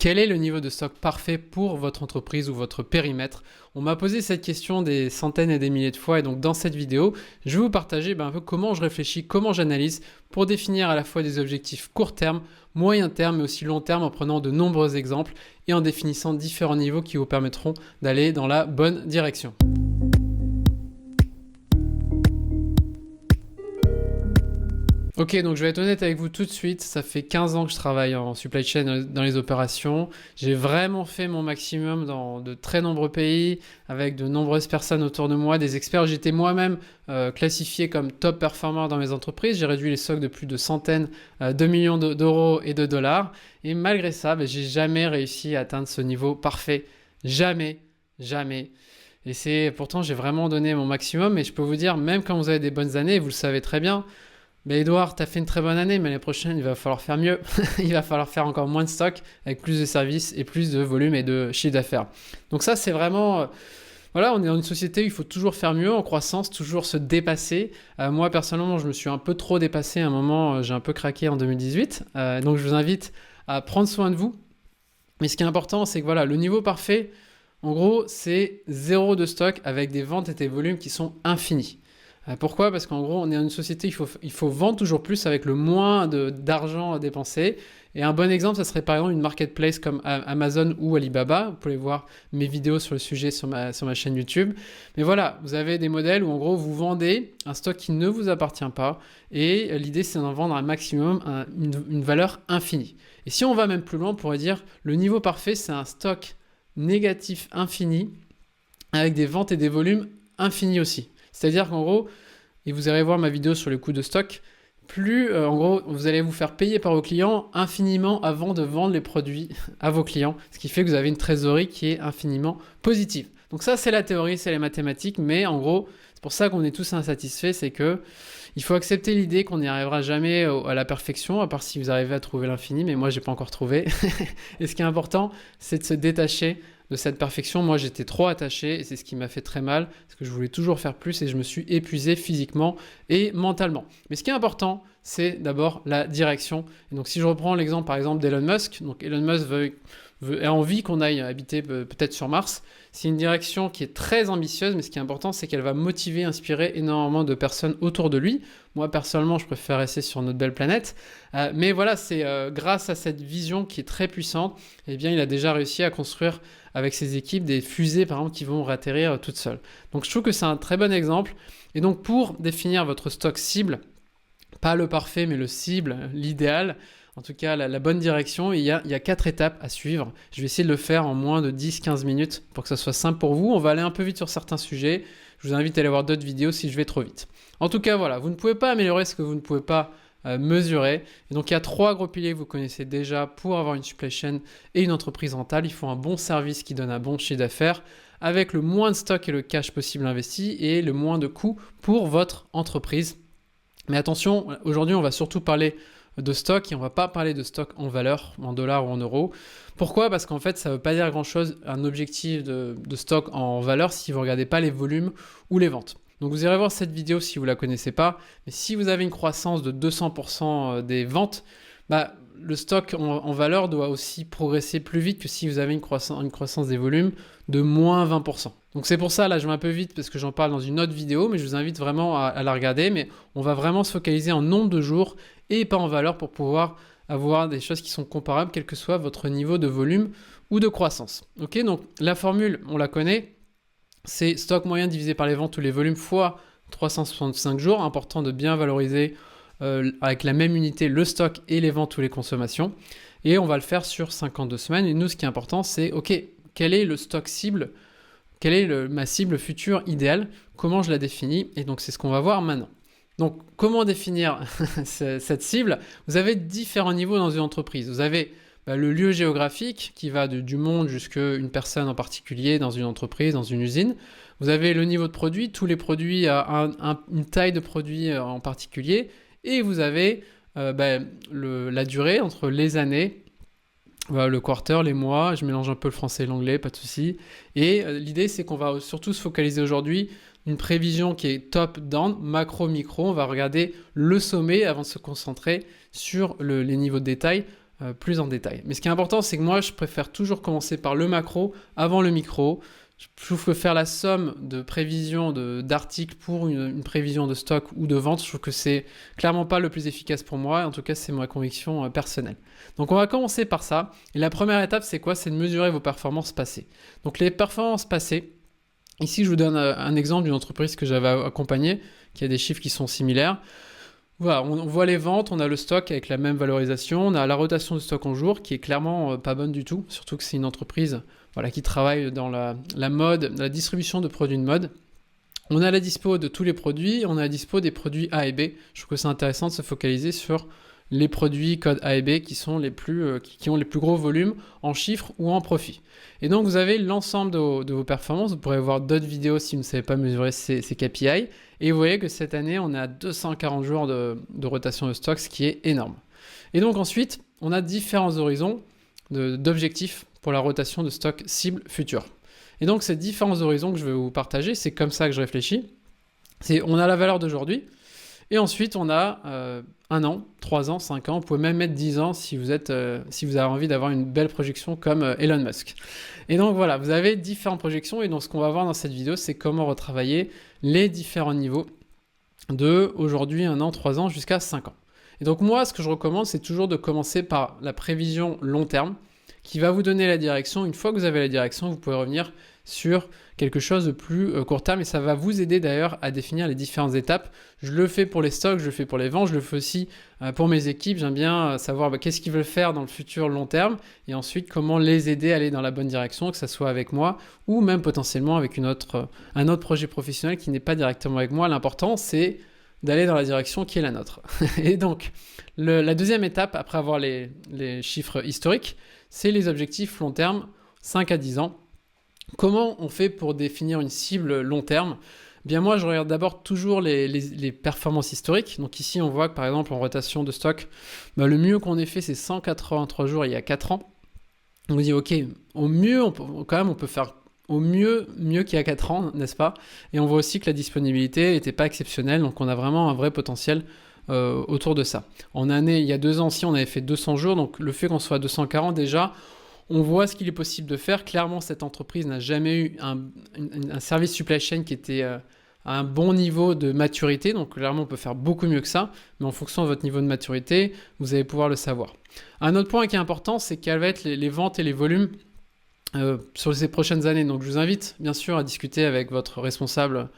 Quel est le niveau de stock parfait pour votre entreprise ou votre périmètre? On m'a posé cette question des centaines et des milliers de fois et donc dans cette vidéo, je vais vous partager un peu comment je réfléchis, comment j'analyse pour définir à la fois des objectifs court terme, moyen terme mais aussi long terme en prenant de nombreux exemples et en définissant différents niveaux qui vous permettront d'aller dans la bonne direction. Ok, donc je vais être honnête avec vous tout de suite, ça fait 15 ans que je travaille en supply chain dans les opérations. J'ai vraiment fait mon maximum dans de très nombreux pays, avec de nombreuses personnes autour de moi, des experts. J'étais moi-même classifié comme top performer dans mes entreprises. J'ai réduit les stocks de plus de centaines de millions d'euros et de dollars. Et malgré ça, j'ai jamais réussi à atteindre ce niveau parfait. Jamais, jamais. Et pourtant, j'ai vraiment donné mon maximum. Et je peux vous dire, même quand vous avez des bonnes années, vous le savez très bien, mais Edouard, tu as fait une très bonne année, mais l'année prochaine, il va falloir faire mieux. Il va falloir faire encore moins de stock avec plus de services et plus de volume et de chiffre d'affaires. Donc ça, c'est vraiment... voilà, on est dans une société où il faut toujours faire mieux en croissance, toujours se dépasser. Moi, personnellement, je me suis un peu trop dépassé à un moment, j'ai un peu craqué en 2018. Donc je vous invite à prendre soin de vous. Mais ce qui est important, c'est que voilà, le niveau parfait, en gros, c'est zéro de stock avec des ventes et des volumes qui sont infinis. Pourquoi? Parce qu'en gros, on est dans une société, il faut vendre toujours plus avec le moins d'argent à dépenser. Et un bon exemple, ça serait par exemple une marketplace comme Amazon ou Alibaba. Vous pouvez voir mes vidéos sur le sujet sur ma chaîne YouTube. Mais voilà, vous avez des modèles où en gros, vous vendez un stock qui ne vous appartient pas. Et l'idée, c'est d'en vendre un maximum, une valeur infinie. Et si on va même plus loin, on pourrait dire le niveau parfait, c'est un stock négatif infini avec des ventes et des volumes infinis aussi. C'est-à-dire qu'en gros, et vous allez voir ma vidéo sur le coût de stock, plus en gros, vous allez vous faire payer par vos clients infiniment avant de vendre les produits à vos clients, ce qui fait que vous avez une trésorerie qui est infiniment positive. Donc ça, c'est la théorie, c'est les mathématiques, mais en gros, c'est pour ça qu'on est tous insatisfaits, c'est que il faut accepter l'idée qu'on n'y arrivera jamais à la perfection, à part si vous arrivez à trouver l'infini, mais moi, j'ai pas encore trouvé. Et ce qui est important, c'est de se détacher de cette perfection. Moi, j'étais trop attaché et c'est ce qui m'a fait très mal parce que je voulais toujours faire plus et je me suis épuisé physiquement et mentalement. Mais ce qui est important, c'est d'abord la direction. Et donc, si je reprends l'exemple, par exemple, d'Elon Musk, donc Elon Musk a envie qu'on aille habiter peut-être sur Mars. C'est une direction qui est très ambitieuse, mais ce qui est important, c'est qu'elle va motiver, inspirer énormément de personnes autour de lui. Moi, personnellement, je préfère rester sur notre belle planète. Mais voilà, c'est grâce à cette vision qui est très puissante, eh bien, il a déjà réussi à construire avec ses équipes des fusées, par exemple, qui vont atterrir toutes seules. Donc, je trouve que c'est un très bon exemple. Et donc, pour définir votre stock cible, pas le parfait, mais le cible, l'idéal, en tout cas la bonne direction, il y a 4 étapes à suivre. Je vais essayer de le faire en moins de 10-15 minutes pour que ça soit simple pour vous. On va aller un peu vite sur certains sujets. Je vous invite à aller voir d'autres vidéos si je vais trop vite. En tout cas, voilà, vous ne pouvez pas améliorer ce que vous ne pouvez pas mesurer. Et donc, il y a 3 gros piliers que vous connaissez déjà pour avoir une supply chain et une entreprise rentable. Il faut un bon service qui donne un bon chiffre d'affaires avec le moins de stock et le cash possible investi et le moins de coûts pour votre entreprise. Mais attention, aujourd'hui, on va surtout parler de stock et on ne va pas parler de stock en valeur, en dollars ou en euros. Pourquoi? Parce qu'en fait, ça ne veut pas dire grand-chose, un objectif de stock en valeur si vous ne regardez pas les volumes ou les ventes. Donc vous irez voir cette vidéo si vous ne la connaissez pas. Mais si vous avez une croissance de 200% des ventes, le stock en valeur doit aussi progresser plus vite que si vous avez une croissance des volumes de moins 20%. Donc c'est pour ça, là je vais un peu vite parce que j'en parle dans une autre vidéo, mais je vous invite vraiment à la regarder. Mais on va vraiment se focaliser en nombre de jours et pas en valeur pour pouvoir avoir des choses qui sont comparables, quel que soit votre niveau de volume ou de croissance. Ok, donc la formule, on la connaît, c'est stock moyen divisé par les ventes ou les volumes fois 365 jours. Important de bien valoriser avec la même unité le stock et les ventes ou les consommations. Et on va le faire sur 52 semaines. Et nous, ce qui est important, c'est ok, quel est le stock cible? Quelle est ma cible future idéale? Comment je la définis? Et donc, c'est ce qu'on va voir maintenant. Donc, comment définir cette cible? Vous avez différents niveaux dans une entreprise. Vous avez le lieu géographique qui va du monde jusqu'à une personne en particulier dans une entreprise, dans une usine. Vous avez le niveau de produit, tous les produits à une taille de produit en particulier. Et vous avez la durée entre les années, le quarter, les mois, je mélange un peu le français et l'anglais, pas de souci. Et l'idée, c'est qu'on va surtout se focaliser aujourd'hui une prévision qui est top-down, macro-micro. On va regarder le sommet avant de se concentrer sur les niveaux de détail plus en détail. Mais ce qui est important, c'est que moi, je préfère toujours commencer par le macro avant le micro. Je trouve que faire la somme de prévisions d'articles pour une prévision de stock ou de vente, je trouve que c'est clairement pas le plus efficace pour moi. En tout cas, c'est ma conviction personnelle. Donc, on va commencer par ça. Et la première étape, c'est quoi? C'est de mesurer vos performances passées. Donc, les performances passées, ici, je vous donne un exemple d'une entreprise que j'avais accompagnée, qui a des chiffres qui sont similaires. Voilà, on voit les ventes, on a le stock avec la même valorisation, on a la rotation de stock en jour qui est clairement pas bonne du tout, surtout que c'est une entreprise qui travaille dans la mode, la distribution de produits de mode. On a la dispo de tous les produits, on a la dispo des produits A et B. Je trouve que c'est intéressant de se focaliser sur les produits code A et B qui sont qui ont les plus gros volumes en chiffres ou en profit. Et donc vous avez l'ensemble de vos performances. Vous pourrez voir d'autres vidéos si vous ne savez pas mesurer ces KPI. Et vous voyez que cette année, on est à 240 jours de rotation de stock, ce qui est énorme. Et donc ensuite, on a différents horizons d'objectifs pour la rotation de stock cible future. Et donc ces différents horizons que je vais vous partager, c'est comme ça que je réfléchis. On a la valeur d'aujourd'hui. Et ensuite, on a 1 an, 3 ans, 5 ans. Vous pouvez même mettre 10 ans si vous avez envie d'avoir une belle projection comme Elon Musk. Et donc voilà, vous avez différentes projections. Et donc ce qu'on va voir dans cette vidéo, c'est comment retravailler les différents niveaux de aujourd'hui, 1 an, 3 ans jusqu'à 5 ans. Et donc moi, ce que je recommande, c'est toujours de commencer par la prévision long terme qui va vous donner la direction. Une fois que vous avez la direction, vous pouvez revenir sur quelque chose de plus court terme et ça va vous aider d'ailleurs à définir les différentes étapes. Je le fais pour les stocks, je le fais pour les ventes, je le fais aussi pour mes équipes. J'aime bien savoir qu'est-ce qu'ils veulent faire dans le futur long terme et ensuite comment les aider à aller dans la bonne direction, que ce soit avec moi ou même potentiellement avec un autre projet professionnel qui n'est pas directement avec moi. L'important, c'est d'aller dans la direction qui est la nôtre. Et donc, la deuxième étape, après avoir les chiffres historiques, c'est les objectifs long terme, 5 à 10 ans. Comment on fait pour définir une cible long terme? Bien moi, je regarde d'abord toujours les performances historiques. Donc ici, on voit que par exemple en rotation de stock, le mieux qu'on ait fait, c'est 183 jours il y a 4 ans. On dit ok, au mieux, on peut faire au mieux qu'il y a 4 ans, n'est-ce pas? Et on voit aussi que la disponibilité n'était pas exceptionnelle, donc on a vraiment un vrai potentiel autour de ça. Il y a 2 ans aussi, on avait fait 200 jours, donc le fait qu'on soit à 240 déjà, on voit ce qu'il est possible de faire. Clairement, cette entreprise n'a jamais eu un service supply chain qui était à un bon niveau de maturité. Donc clairement, on peut faire beaucoup mieux que ça. Mais en fonction de votre niveau de maturité, vous allez pouvoir le savoir. Un autre point qui est important, c'est quelles vont être les ventes et les volumes sur ces prochaines années. Donc je vous invite bien sûr à discuter avec votre responsable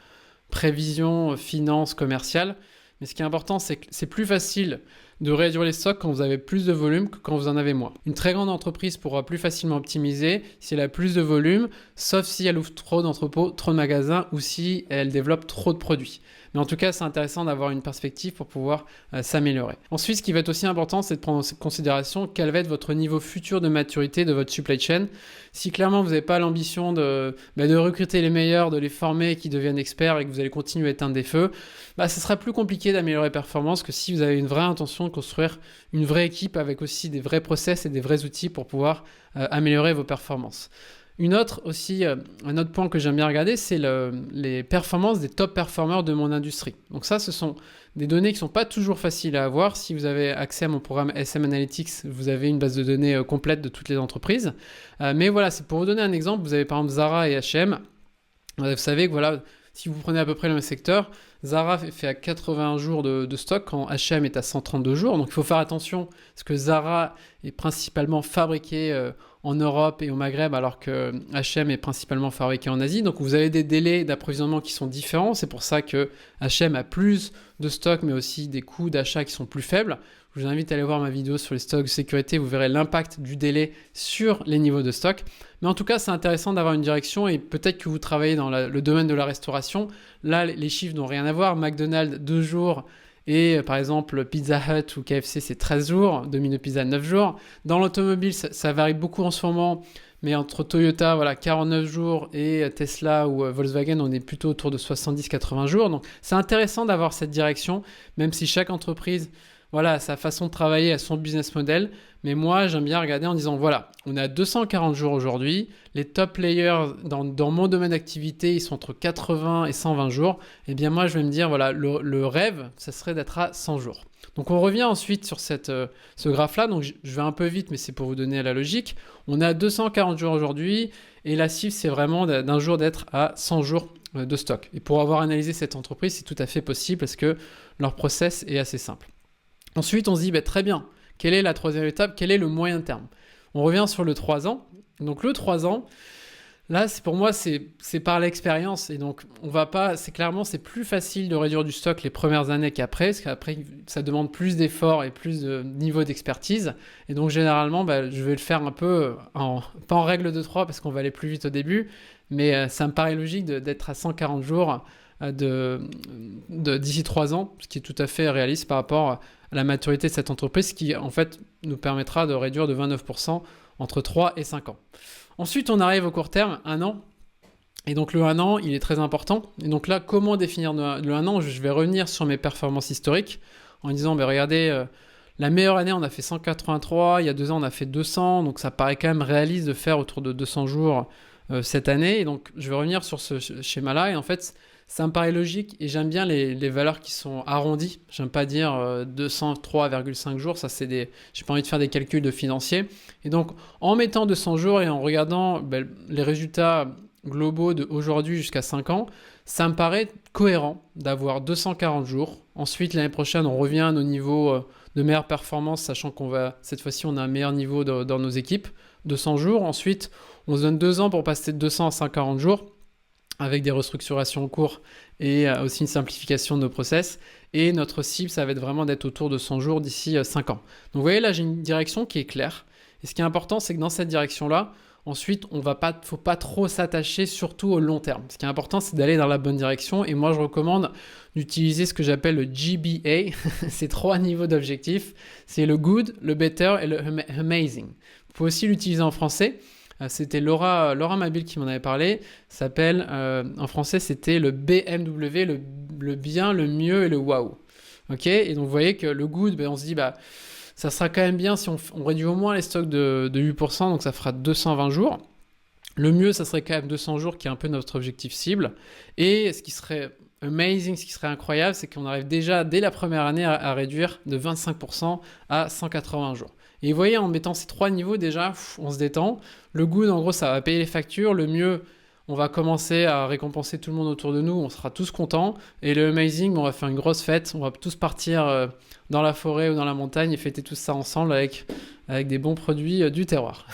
prévision, finance, commerciale. Mais ce qui est important, c'est que c'est plus facile de réduire les stocks quand vous avez plus de volume que quand vous en avez moins. Une très grande entreprise pourra plus facilement optimiser si elle a plus de volume, sauf si elle ouvre trop d'entrepôts, trop de magasins ou si elle développe trop de produits. Mais en tout cas, c'est intéressant d'avoir une perspective pour pouvoir s'améliorer. Ensuite, ce qui va être aussi important, c'est de prendre en considération quel va être votre niveau futur de maturité de votre supply chain. Si clairement, vous n'avez pas l'ambition de recruter les meilleurs, de les former, qui deviennent experts et que vous allez continuer à éteindre des feux, ce sera plus compliqué d'améliorer les performances que si vous avez une vraie intention de construire une vraie équipe avec aussi des vrais process et des vrais outils pour pouvoir améliorer vos performances. Un autre point que j'aime bien regarder, c'est les performances des top performers de mon industrie. Donc ça, ce sont des données qui ne sont pas toujours faciles à avoir. Si vous avez accès à mon programme SM Analytics, vous avez une base de données complète de toutes les entreprises. Mais voilà, c'est pour vous donner un exemple. Vous avez par exemple Zara et H&M. Vous savez que voilà, si vous prenez à peu près le même secteur, Zara fait à 81 jours de stock quand H&M est à 132 jours. Donc il faut faire attention parce que Zara est principalement fabriqué en Europe et au Maghreb alors que H&M est principalement fabriqué en Asie. Donc vous avez des délais d'approvisionnement qui sont différents. C'est pour ça que H&M a plus de stock mais aussi des coûts d'achat qui sont plus faibles. Je vous invite à aller voir ma vidéo sur les stocks de sécurité. Vous verrez l'impact du délai sur les niveaux de stock. Mais en tout cas, c'est intéressant d'avoir une direction et peut-être que vous travaillez dans le domaine de la restauration. Là, les chiffres n'ont rien à voir. McDonald's, 2 jours. Et par exemple, Pizza Hut ou KFC, c'est 13 jours. Domino Pizza, 9 jours. Dans l'automobile, ça varie beaucoup en ce moment. Mais entre Toyota, 49 jours et Tesla ou Volkswagen, on est plutôt autour de 70-80 jours. Donc, c'est intéressant d'avoir cette direction, même si chaque entreprise a sa façon de travailler, a son business model. Mais moi, j'aime bien regarder en disant, voilà, on a 240 jours aujourd'hui. Les top players dans mon domaine d'activité, ils sont entre 80 et 120 jours. Eh bien, moi, je vais me dire, voilà, le rêve, ça serait d'être à 100 jours. Donc, on revient ensuite sur ce graphe-là. Donc, je vais un peu vite, mais c'est pour vous donner la logique. On a 240 jours aujourd'hui et la cible, c'est vraiment d'un jour d'être à 100 jours de stock. Et pour avoir analysé cette entreprise, c'est tout à fait possible parce que leur process est assez simple. Ensuite, on se dit, très bien, quelle est la troisième étape? Quel est le moyen terme? On revient sur le 3 ans. Donc le 3 ans, là, pour moi, c'est par l'expérience. Et donc, on va pas, c'est plus facile de réduire du stock les premières années qu'après, parce qu'après, ça demande plus d'efforts et plus de niveau d'expertise. Et donc, généralement, je vais le faire un peu, pas en règle de 3, parce qu'on va aller plus vite au début, mais ça me paraît logique d'être à 140 jours d'ici 3 ans, ce qui est tout à fait réaliste par rapport à la maturité de cette entreprise, qui en fait nous permettra de réduire de 29% entre 3 et 5 ans. Ensuite, on arrive au court terme, 1 an. Et donc le 1 an, il est très important. Et donc là, comment définir le 1 an? Je vais revenir sur mes performances historiques en disant, regardez, la meilleure année, on a fait 183, il y a 2 ans, on a fait 200, donc ça paraît quand même réaliste de faire autour de 200 jours cette année. Et donc, je vais revenir sur ce schéma-là. Et en fait, ça me paraît logique et j'aime bien les valeurs qui sont arrondies. J'aime pas dire 203,5 jours, ça c'est j'ai pas envie de faire des calculs de financiers. Et donc, en mettant 200 jours et en regardant les résultats globaux d'aujourd'hui jusqu'à 5 ans, ça me paraît cohérent d'avoir 240 jours. Ensuite, l'année prochaine, on revient à nos niveaux de meilleure performance, sachant cette fois-ci, on a un meilleur niveau dans nos équipes, 200 jours. Ensuite, on se donne 2 ans pour passer de 200 à 140 jours, avec des restructurations en cours et aussi une simplification de nos process. Et notre cible, ça va être vraiment d'être autour de 100 jours d'ici 5 ans. Donc vous voyez, là, j'ai une direction qui est claire. Et ce qui est important, c'est que dans cette direction-là, ensuite, faut pas trop s'attacher, surtout au long terme. Ce qui est important, c'est d'aller dans la bonne direction. Et moi, je recommande d'utiliser ce que j'appelle le GBA. C'est 3 niveaux d'objectifs. C'est le good, le better et le amazing. Vous pouvez aussi l'utiliser en français. C'était Laura Mabille qui m'en avait parlé. S'appelle, en français, c'était le BMW, le bien, le mieux et le wow. Ok. Et donc, vous voyez que le good, on se dit, ça sera quand même bien si on réduit au moins les stocks de 8%, donc ça fera 220 jours. Le mieux, ça serait quand même 200 jours, qui est un peu notre objectif cible. Et ce qui serait amazing, ce qui serait incroyable, c'est qu'on arrive déjà, dès la première année, à réduire de 25% à 180 jours. Et vous voyez, en mettant ces 3 niveaux, déjà, on se détend. Le good, en gros, ça va payer les factures. Le mieux, on va commencer à récompenser tout le monde autour de nous. On sera tous contents. Et le amazing, on va faire une grosse fête. On va tous partir dans la forêt ou dans la montagne et fêter tout ça ensemble avec des bons produits du terroir.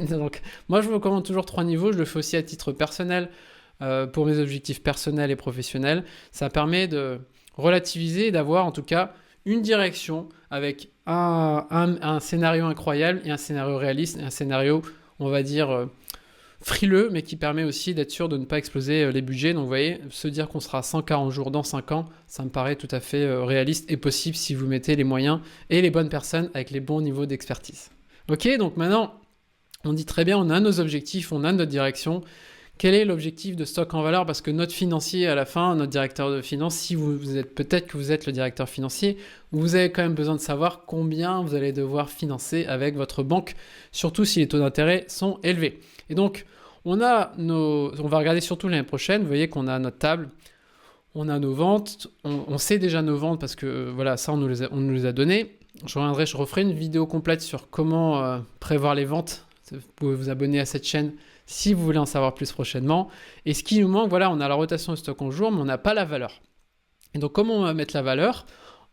Donc, moi, je vous recommande toujours 3 niveaux. Je le fais aussi à titre personnel pour mes objectifs personnels et professionnels. Ça permet de relativiser et d'avoir, en tout cas, une direction avec un scénario incroyable et un scénario réaliste et un scénario, on va dire, frileux, mais qui permet aussi d'être sûr de ne pas exploser les budgets. Donc vous voyez, se dire qu'on sera à 140 jours dans 5 ans, ça me paraît tout à fait réaliste et possible si vous mettez les moyens et les bonnes personnes avec les bons niveaux d'expertise. Ok, donc maintenant, on dit très bien, on a nos objectifs, on a notre direction. Quel est l'objectif de stock en valeur? Parce que notre financier, à la fin, notre directeur de finance, si vous êtes, peut-être que vous êtes le directeur financier, vous avez quand même besoin de savoir combien vous allez devoir financer avec votre banque, surtout si les taux d'intérêt sont élevés. Et donc, on va regarder surtout l'année prochaine. Vous voyez qu'on a notre table, on a nos ventes, on sait déjà nos ventes parce que voilà, ça on nous les a données. Je referai une vidéo complète sur comment prévoir les ventes. Vous pouvez vous abonner à cette chaîne si vous voulez en savoir plus prochainement. Et ce qui nous manque, voilà, on a la rotation de stock en jour, mais on n'a pas la valeur. Et donc, comment on va mettre la valeur?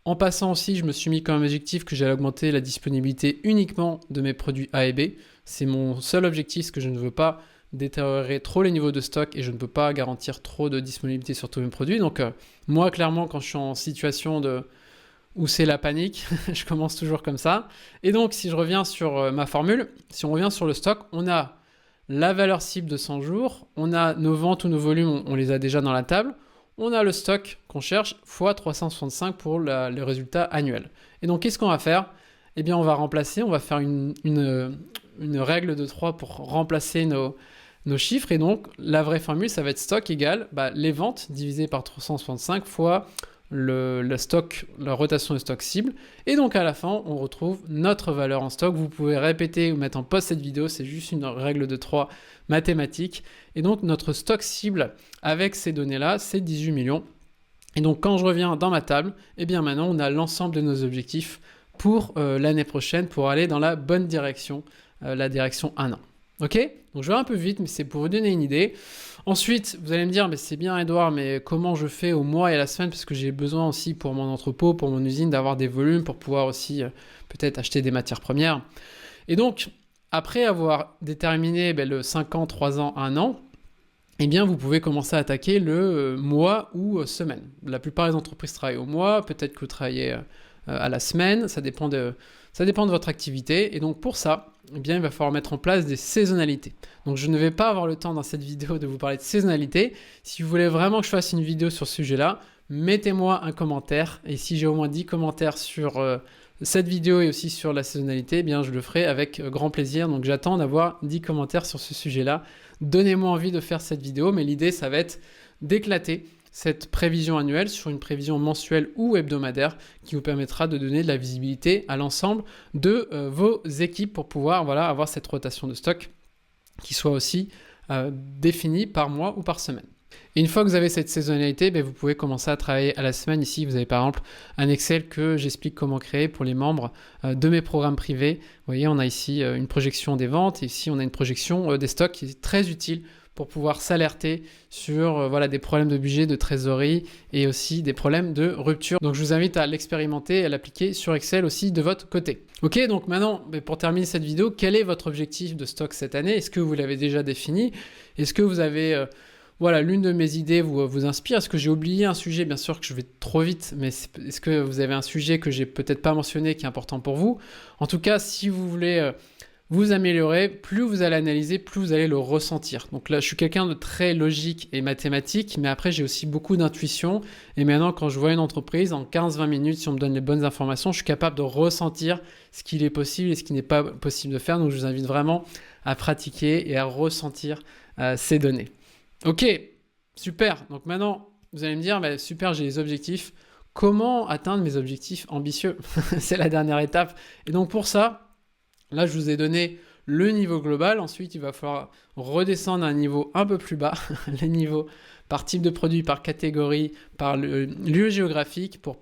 En passant aussi, je me suis mis comme objectif que j'allais augmenter la disponibilité uniquement de mes produits A et B. C'est mon seul objectif, parce que je ne veux pas détériorer trop les niveaux de stock et je ne peux pas garantir trop de disponibilité sur tous mes produits. Donc, moi, clairement, quand je suis en situation où c'est la panique, je commence toujours comme ça. Et donc, si je reviens sur ma formule, si on revient sur le stock, on a la valeur cible de 100 jours, on a nos ventes ou nos volumes, on les a déjà dans la table, on a le stock qu'on cherche fois 365 pour le résultat annuel. Et donc, qu'est-ce qu'on va faire? Eh bien, on va faire une règle de 3 pour remplacer nos chiffres. Et donc, la vraie formule, ça va être stock égale les ventes divisées par 365 fois le stock, la rotation de stock cible. Et donc à la fin, on retrouve notre valeur en stock. Vous pouvez répéter ou mettre en pause cette vidéo, c'est juste une règle de 3 mathématiques. Et donc notre stock cible avec ces données-là, c'est 18 millions. Et donc quand je reviens dans ma table, eh bien maintenant on a l'ensemble de nos objectifs pour l'année prochaine pour aller dans la bonne direction, la direction 1 an. Ok? Donc je vais un peu vite, mais c'est pour vous donner une idée. Ensuite, vous allez me dire, mais c'est bien Edouard, mais comment je fais au mois et à la semaine? Parce que j'ai besoin aussi pour mon entrepôt, pour mon usine, d'avoir des volumes pour pouvoir aussi peut-être acheter des matières premières. Et donc, après avoir déterminé le 5 ans, 3 ans, 1 an, eh bien, vous pouvez commencer à attaquer le mois ou semaine. La plupart des entreprises travaillent au mois, peut-être que vous travaillez à la semaine, ça dépend de votre activité. Et donc pour ça, eh bien, il va falloir mettre en place des saisonnalités. Donc je ne vais pas avoir le temps dans cette vidéo de vous parler de saisonnalité. Si vous voulez vraiment que je fasse une vidéo sur ce sujet-là, mettez-moi un commentaire. Et si j'ai au moins 10 commentaires sur cette vidéo et aussi sur la saisonnalité, eh bien, je le ferai avec grand plaisir. Donc j'attends d'avoir 10 commentaires sur ce sujet-là. Donnez-moi envie de faire cette vidéo, mais l'idée, ça va être d'éclater cette prévision annuelle sur une prévision mensuelle ou hebdomadaire qui vous permettra de donner de la visibilité à l'ensemble de vos équipes pour pouvoir avoir cette rotation de stock qui soit aussi définie par mois ou par semaine. Et une fois que vous avez cette saisonnalité, vous pouvez commencer à travailler à la semaine. Ici, vous avez par exemple un Excel que j'explique comment créer pour les membres de mes programmes privés. Vous voyez, on a ici une projection des ventes et ici, on a une projection des stocks qui est très utile pour pouvoir s'alerter sur des problèmes de budget, de trésorerie et aussi des problèmes de rupture. Donc je vous invite à l'expérimenter et à l'appliquer sur Excel aussi de votre côté. Ok, donc maintenant, pour terminer cette vidéo, quel est votre objectif de stock cette année? Est-ce que vous l'avez déjà défini? Est-ce que vous avez... l'une de mes idées vous inspire. Est-ce que j'ai oublié un sujet? Bien sûr que je vais trop vite, mais est-ce que vous avez un sujet que j'ai peut-être pas mentionné qui est important pour vous? En tout cas, si vous voulez vous améliorer, plus vous allez analyser, plus vous allez le ressentir. Donc là, je suis quelqu'un de très logique et mathématique, mais après, j'ai aussi beaucoup d'intuition. Et maintenant, quand je vois une entreprise, en 15-20 minutes, si on me donne les bonnes informations, je suis capable de ressentir ce qu'il est possible et ce qui n'est pas possible de faire. Donc, je vous invite vraiment à pratiquer et à ressentir ces données. Ok, super. Donc maintenant, vous allez me dire, super, j'ai les objectifs. Comment atteindre mes objectifs ambitieux? C'est la dernière étape. Et donc pour ça, là, je vous ai donné le niveau global. Ensuite, il va falloir redescendre à un niveau un peu plus bas, les niveaux par type de produit, par catégorie, par lieu géographique, pour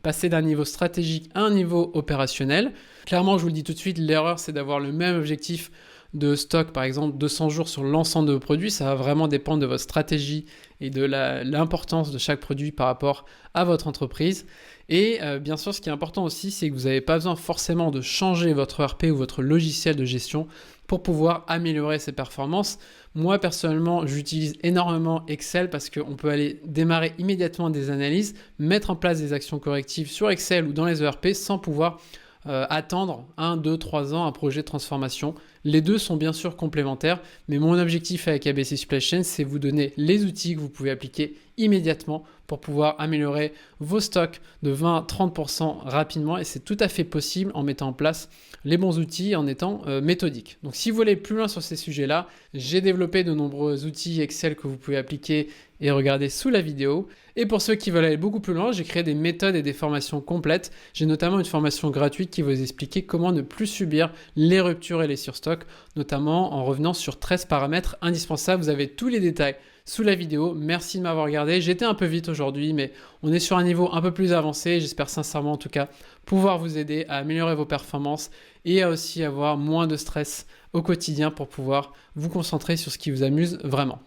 passer d'un niveau stratégique à un niveau opérationnel. Clairement, je vous le dis tout de suite, l'erreur, c'est d'avoir le même objectif de stock, par exemple 200 jours sur l'ensemble de vos produits. Ça va vraiment dépendre de votre stratégie et de l'importance de chaque produit par rapport à votre entreprise. Et bien sûr, ce qui est important aussi, c'est que vous n'avez pas besoin forcément de changer votre ERP ou votre logiciel de gestion pour pouvoir améliorer ses performances. Moi, personnellement, j'utilise énormément Excel parce qu'on peut aller démarrer immédiatement des analyses, mettre en place des actions correctives sur Excel ou dans les ERP sans pouvoir attendre 1, 2, 3 ans un projet de transformation. Les deux sont bien sûr complémentaires, mais mon objectif avec ABC Supply Chain, c'est vous donner les outils que vous pouvez appliquer immédiatement pour pouvoir améliorer vos stocks de 20-30% rapidement, et c'est tout à fait possible en mettant en place les bons outils, en étant méthodique. Donc si vous voulez plus loin sur ces sujets-là, j'ai développé de nombreux outils Excel que vous pouvez appliquer et regarder sous la vidéo. Et pour ceux qui veulent aller beaucoup plus loin, j'ai créé des méthodes et des formations complètes. J'ai notamment une formation gratuite qui va vous expliquer comment ne plus subir les ruptures et les surstocks, notamment en revenant sur 13 paramètres indispensables. Vous avez tous les détails sous la vidéo. Merci de m'avoir regardé. J'étais un peu vite aujourd'hui, mais on est sur un niveau un peu plus avancé. J'espère sincèrement en tout cas pouvoir vous aider à améliorer vos performances et à aussi avoir moins de stress au quotidien pour pouvoir vous concentrer sur ce qui vous amuse vraiment.